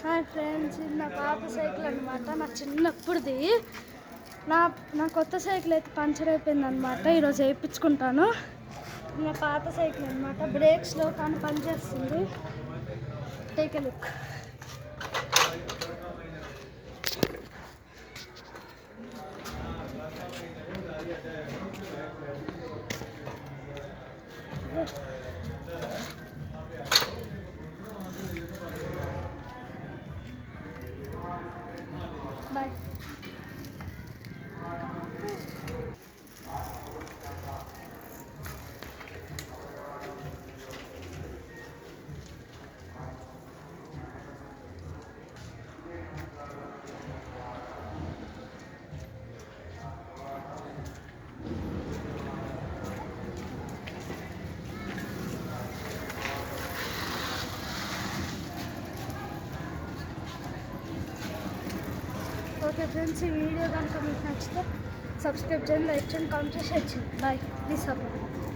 Hi friends, ఇది నా పాత సైకిల్ అనమాట. నా చిన్నప్పుడుది. నా కొత్త సైకిల్ అయితే పంచర్ అయిపోయింది అనమాట. ఈరోజు వేయించుకుంటాను. నా పాత సైకిల్ అనమాట. బ్రేక్స్లో కానీ పనిచేస్తుంది. Take a look. Bye. Okay friends, ఈ వీడియో కనుక మీకు నచ్చితే సబ్స్క్రైబ్ చేయండి, లైక్ చేయండి, కామెంట్ చేసి షేర్ చేయండి. బాయ్. Please support.